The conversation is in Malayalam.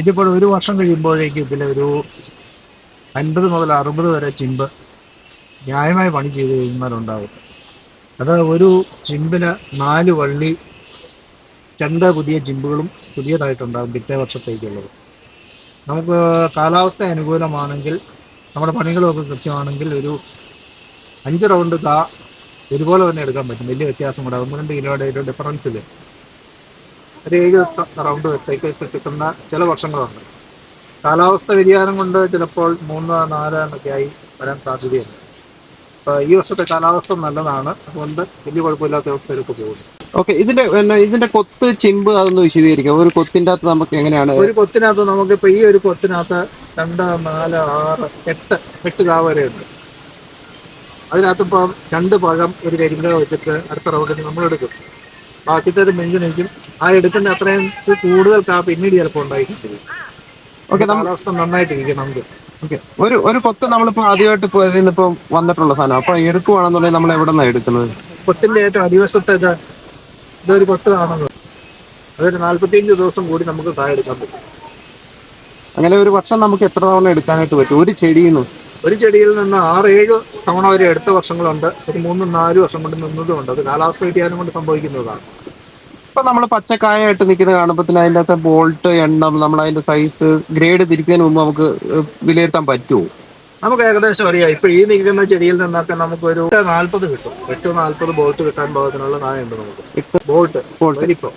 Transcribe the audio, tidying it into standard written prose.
ഇതിപ്പോൾ ഒരു വർഷം കഴിയുമ്പോഴേക്കും ഇതിലൊരു 50 മുതൽ 60 വരെ ചിമ്പ് ന്യായമായി പണി ചെയ്ത് കഴിയുന്നവരുണ്ടാവും. അത് ഒരു ചിമ്പിന് 4 വള്ളി, 2 പുതിയ ചിമ്പുകളും പുതിയതായിട്ടുണ്ടാകും പിറ്റേ വർഷത്തേക്കുള്ളത്. നമുക്ക് കാലാവസ്ഥ അനുകൂലമാണെങ്കിൽ, നമ്മുടെ പണികളൊക്കെ കൃത്യമാണെങ്കിൽ ഒരു 5 റൗണ്ട് ഒരുപോലെ തന്നെ എടുക്കാൻ പറ്റും. വലിയ വ്യത്യാസം കൂടെ 1-2 കിലോയുടെ ഒരു ഡിഫറൻസിൽ ഒരു 7 റൗണ്ട് വെച്ചേക്ക് കിട്ടുന്ന ചില വർഷങ്ങളുണ്ട്. കാലാവസ്ഥ വ്യതിയാനം കൊണ്ട് ചിലപ്പോൾ 3-4 എന്നൊക്കെ ആയി വരാൻ സാധ്യതയുണ്ട്. അപ്പോൾ ഈ വർഷത്തെ കാലാവസ്ഥ നല്ലതാണ്, അതുകൊണ്ട് വലിയ കുഴപ്പമില്ലാത്ത അവസ്ഥയിലൊക്കെ പോകുന്നു. ഓക്കെ, ഇതിന്റെ കൊത്ത് ചിമ്പ് അതൊന്ന് വിശദീകരിക്കാം. ഒരു കൊത്തിന്റെ അകത്ത് നമുക്ക് എങ്ങനെയാണ്? ഒരു കൊത്തിനകത്ത് നമുക്കിപ്പോൾ ഈ ഒരു കൊത്തിനകത്ത് 2, 4, 6, 8 കാ വരെയുണ്ട്. അതിനകത്തിപ്പം 2 പഴം ഒരു കരിങ്ക വെച്ചിട്ട് അടുത്ത റൗണ്ടിന് നമ്മൾ എടുക്കും. ബാക്കിത്തെ ഒരു മെഞ്ചിനേക്കും ആ എടുക്കുന്ന അത്രയും കൂടുതൽ കാ പിന്നീട് ചിലപ്പോൾ ഉണ്ടായിട്ടില്ല. ഓക്കെ, കാലാവസ്ഥ നന്നായിട്ടിരിക്കും നമുക്ക്. ഓക്കെ, ഒരു കൊത്ത് നമ്മളിപ്പോൾ ആദ്യമായിട്ട് ഇതിന്നിപ്പോൾ വന്നിട്ടുള്ള സാധനം, അപ്പോൾ എടുക്കുവാണെന്നുണ്ടെങ്കിൽ നമ്മൾ എവിടെ നിന്നാണ് എടുക്കുന്നത്? കൊത്തിന്റെ ഏറ്റവും അടിവശത്തെ ഇതൊരു കൊത്ത് ആണല്ലോ, അതൊരു 45 ദിവസം കൂടി നമുക്ക് കായ എടുക്കാൻ പറ്റും. അങ്ങനെ ഒരു വർഷം നമുക്ക് എത്ര തവണ എടുക്കാനായിട്ട് പറ്റും ഒരു ചെടിയിൽ നിന്ന്? ഒരു ചെടിയിൽ നിന്ന് 6-7 തവണ വരെ എടുത്ത വർഷങ്ങളുണ്ട്, ഒരു 3-4 വർഷം കൊണ്ട് നിന്നതുമുണ്ട്. അത് കാലാവസ്ഥ വ്യതിയാനം കൊണ്ട് സംഭവിക്കുന്നതാണ്. ഇപ്പൊ നമ്മൾ പച്ചക്കായായിട്ട് നിൽക്കുന്നത് കാണുമ്പോൾ അതിൻ്റെ അകത്തെ ബോൾട്ട് എണ്ണം, നമ്മൾ അതിന്റെ സൈസ്, ഗ്രേഡ് തിരിക്കുന്നതിന് മുമ്പ് നമുക്ക് വിലയിരുത്താൻ പറ്റുമോ? നമുക്ക് ഏകദേശം അറിയാം. ഇപ്പൊ ഈ നിൽക്കുന്ന ചെടിയിൽ നിന്നൊക്കെ നമുക്ക് ഒരു 40 കിട്ടും. 8-40 ബോൾട്ട് കിട്ടാൻ പാകത്തിനുള്ള കായുണ്ട് നമുക്ക്. ബോൾട്ട് വലിപ്പം.